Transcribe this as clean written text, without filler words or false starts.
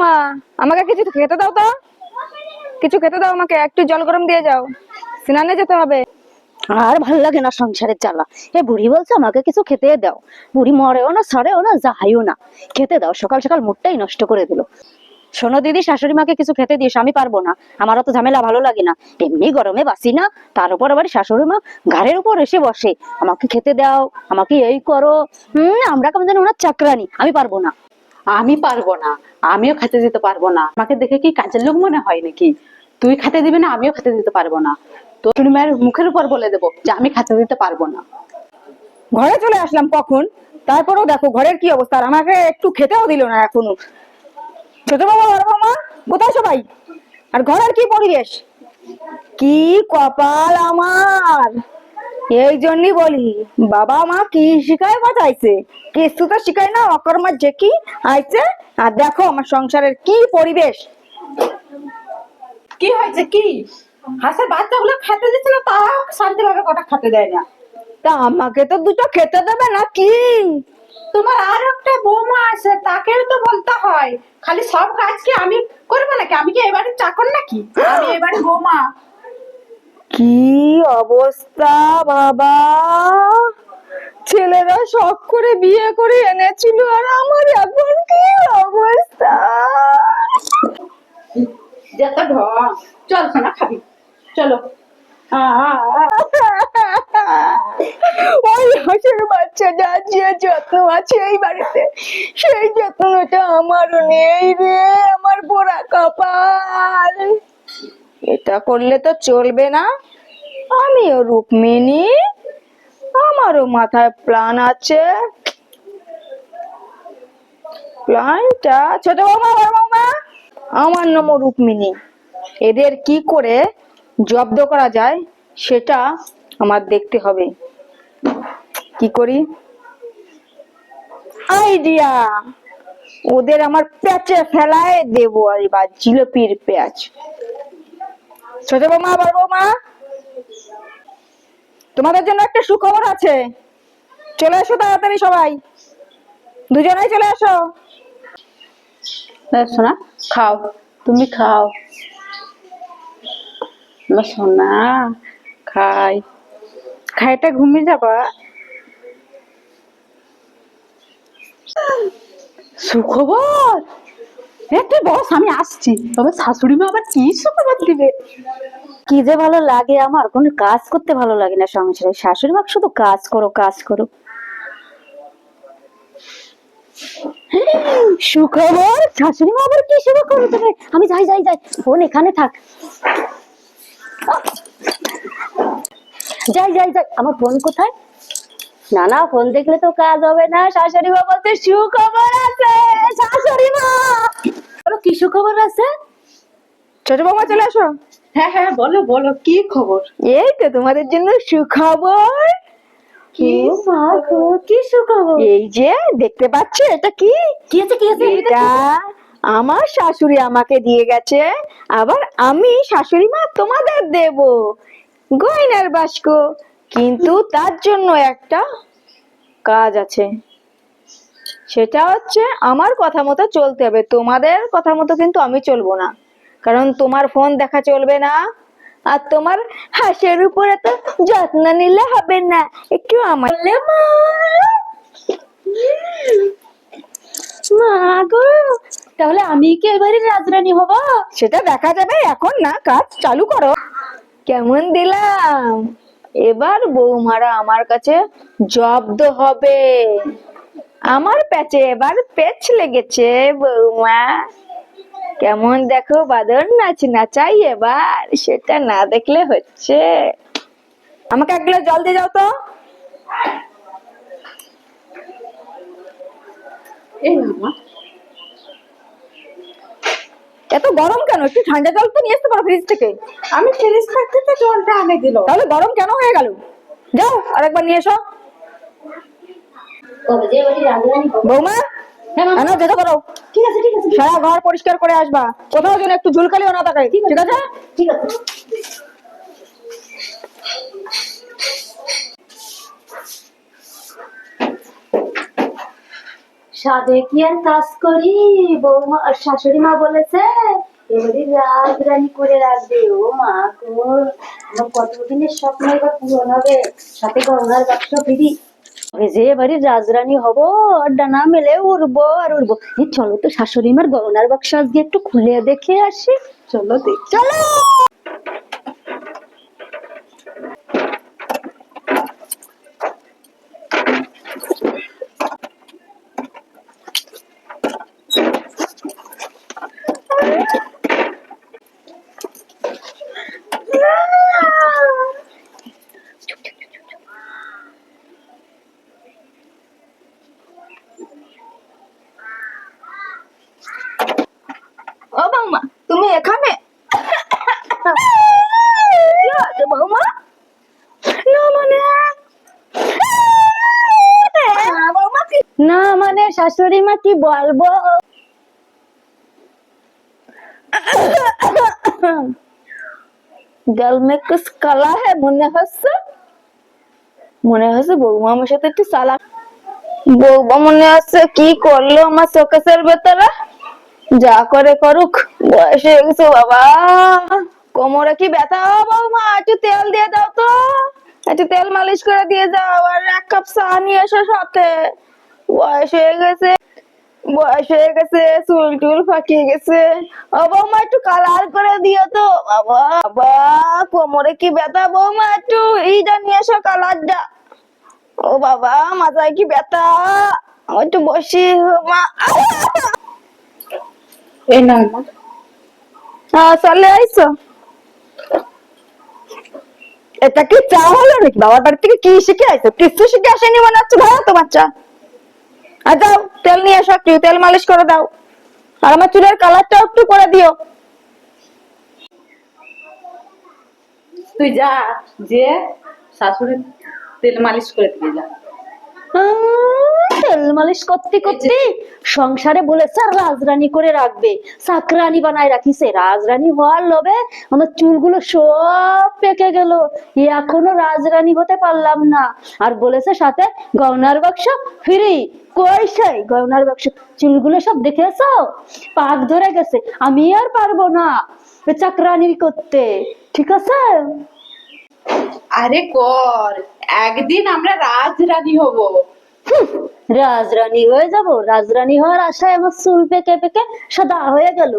বৌমা, আমাকে কিছু খেতে দাও তো, কিছু খেতে দাও আমাকে, একটু জল গরম দিয়ে যাও, স্নানে যেতে হবে। আর ভাল লাগে না সংসারের জ্বালা। এ বুড়ি বলছে আমাকে কিছু খেতে দাও। বুড়ি মরেও না, সরেও না, যাইও না, খেতে দাও। সকাল সকাল মুডটাই নষ্ট করে দিল। শোনো দিদি, শাশুড়ি মাকে কিছু খেতে দিস, আমি পারবো না, আমারও তো ঝামেলা ভালো লাগে না। এমনি গরমে বাসি না, তার উপর আবার শাশুড়ি মা ঘাড়ের উপর এসে বসে, আমাকে খেতে দাও, আমাকে এই করো। আমরা কেমন জানি ওনার চাকরানি, আমি পারবো না। আমি পারবো না, আমিও খেতে দিতে পারবো না। আমাকে দেখে কি কাজের লোক মনে হয় নাকি? তুই খেতে দিবি না, আমিও খেতে দিতে পারবো না। তো তুমি মায়ের মুখের উপর বলে দেবো যে আমি খেতে দিতে পারবো না। ঘরে চলে আসলাম কখন, তারপরেও দেখো ঘরের কি অবস্থা, আর আমাকে একটু খেতেও দিল না এখনো। ছোট বাবা, বড় বাবা, কোথায় সবাই? আর ঘরের কি পরিবেশ, কি কপাল আমার! এই জন্যই বলি, বাবা মা কি শিখায় বাঁচাইছে, কিছু তো শিখায় না, অকর্মার যে কি আইছে। আর দেখো আমার সংসারের কি পরিবেশ। কি হয়েছে কি? হাঁসের বাচ্চাগুলো খেতে দিচ্ছে না, তাও শান্তিভাবে কটা খেতে দেয় না। তা আমাকে তো দুটো খেতে দেবে না কি? তোমার আর একটা বৌমা আছে, তাকেও তো বলতে হয়। খালি সব কাজ কি আমি করবো নাকি? আমি কি এবারে চাকর নাকি? আমি এবারে বৌমা। কি অবস্থা বাবা! ছেলেরা শখ করে বিয়ে করে এনেছিল, আর আমার এখন কি অবস্থা! যত ঢং। চল সোনা, খাবি? চলো। ওই হাঁসের বাচ্চাটা যে যত্ন আছে এই বাড়িতে, সেই যত্নটা আমারও নেই রে, আমার পোড়া কপাল। এটা করলে তো চলবে না, আমিও রুক্মিণী, আমারও মাথায় প্ল্যান আছে। প্ল্যানটা, ছোট বৌমা, বড় বৌমা, আমার নাম রুক্মিণী, এদের কি করে জব্দ করা যায় সেটা আমার দেখতে হবে। কি করি? আইডিয়া! ওদের আমার প্যাচে ফেলায় দেবো, এবার জিলিপির প্যাচ। ছোট বৌমা, বড় বৌমা, তোমাদের জন্য একটা সুখবর আছে, চলে এসো তাড়াতাড়ি সবাই, দুজনেই চলে এসো। সোনা খাও, তুমি খাও। আমার সোনা খাই, খাইটা ঘুমিয়ে যাবা। সুখবর? একটু বস, আমি আসছি। তবে শাশুড়ি মা আবার কি সুখবর দিবে? কি যে ভালো লাগে, আমার কোনো কাজ করতে ভালো লাগে না সংসারে। শাশুড়ি মা শুধু কাজ করো কাজ করো। সুখবর? শাশুড়ি মা আবার কি সুখবর দেবে? আমি যাই যাই যাই, ফোন এখানে থাক। যাই যাই যাই, আমার ফোন কোথায়? না না, ফোন দেখলে তো কাজ হবে না। শাশুড়ি মা বলতে সুখবর আছে। শাশুড়ি মা বলো, কি সুখবর আছে? ছোট বৌমা চলে এসো। হ্যাঁ হ্যাঁ, বলো বলো, কি খবর? এই তো তোমাদের জন্য সুখবর। কি ও মা গো, কি সুখবর? এই যে দেখতে পাচ্ছ, এটা কি? কি আছে কি আছে? এটা আমার শাশুড়ি আমাকে দিয়ে গেছে, আবার আমি শাশুড়ি মা তোমাদের দেব গয়নার বাস্ক। কিন্তু তার জন্য একটা কাজ আছে, সেটা হচ্ছে আমার কথা মতো চলতে হবে, তোমাদের কথা মতো কিন্তু আমি চলবো না। কারণ তোমার ফোন দেখা চলবে না, আর তোমার হাঁসের উপরে তো যত্ন নিলে হবে না, একটু আমার মা গো, তাহলে আমি কি এবারে রাজরানী হব? সেটা দেখা যাবে, এখন না, কাজ চালু করো। কেমন দিলাম? এবার বৌমারা আমার কাছে জব্দ হবে, আমার প্যাচে এবার পেচ লেগেছে। বৌমা কেমন দেখো বাদর নাচ নাচাই, এবার সেটা না দেখলে হচ্ছে। আমাকে এক গ্লাস জল দিয়ে যাও তো। এই মামা, এত গরম কেন? একটু ঠান্ডা জল তো নিয়ে আসতে পারো ফ্রিজ থেকে। আমি ফ্রিজ থাকতে তো জলটা আনে দিল। তাহলে গরম কেন হয়ে গেল? যাও আরেকবার নিয়ে এসো। কবে যে এবারে রাজরানী হব? বৌমা, হ্যাঁ মামা, আনো, যেতে করো। ঠিক আছে ঠিক আছে সারা ঘর পরিষ্কার করে আসবা, কোথাও যেন একটু ঝুলকালিও না থাকে, ঠিক আছে? ঠিক আছে। সাধে কি আর কাজ করি, বৌমা শাশুড়ি মা বলেছে এবারে রাজরানি করে রাখবে। ও মা গো, আমার কতদিনের স্বপ্ন এবার পূরণ হবে, সাথে গঙ্গার বাক্স ফিরি। যে এবারে রাজরানী হব, আর ডানা মেলে উড়বো আর উড়বো। চলো তো শাশুড়ি মার গহনার বাক্স আজকে একটু খুলে দেখে আসি। চলো দেখ। চলো। ও বৌমা, তুমি এখানে? কি হয়েছে বৌমা? না মানে বৌমা কি? না মানে শাশুড়ি মা কি বলবো। गल में कुछ कला है মনে হচ্ছে বৌমা আমার সাথে একটু চালাক। বৌমা মনে হচ্ছে কি করলো আমার শোকেসের ভেতরে। যা করে করুক, বয়স হয়ে গেছে বাবা। কোমরে কি ব্যথা। ও বৌমা, একটু তেল দিয়ে দাও তো, একটু তেল মালিশ করে দিয়ে যাও, আর এক কাপ চা নিয়ে এসো সাথে। বয়স হয়ে গেছে, চুল টুল ফাঁকিয়ে গেছে। ও বৌমা, একটু কালার করে দিও তো। বাবা বাবা, কোমরে কি ব্যথা। বৌমা, একটু এইটা নিয়ে এসো, কালারটা। ও বাবা, মাথায় কি ব্যথা। আমার একটু বসি মা। এই না মা। চলে আইসো। এটা কি চা হলো নাকি? বাবার বাড়ি থেকে কি শিখে আইছো? কিছু শিখে আসেনি মনে হচ্ছে। ভালো তো বাচ্চা। আর দাও, তেল নিয়ে এসো, একটু তেল মালিশ করে দাও, আর আমার চুলের কালারটা একটু করে দিও। তুই যা, যে শাশুড়ি তেল মালিশ করে দিয়ে যা। তেল মালিশ করতে করতে সংসারে বলেছে রাজরানী করে রাখবে, চাকরানি বানায় রাখিছে। রাজরানী হওয়ার লোভে আমার চুলগুলো সব পেকে গেল, এখনো রাজরানী হতে পারলাম না। আর বলেছে সাথে গয়নার বাক্স ফ্রি। কই সেই গয়নার বাক্স? চুলগুলো সব দেখেছো, পাক ধরে গেছে। আমি আর পারবো না চাকরানি করতে, ঠিক আছে? আরে কর, একদিন আমরা রাজরানী হব। রাজরানী হয়ে যাব? রাজরানী হওয়ার আশায় আমার চুল পেকে পেকে সাদা হয়ে গেল।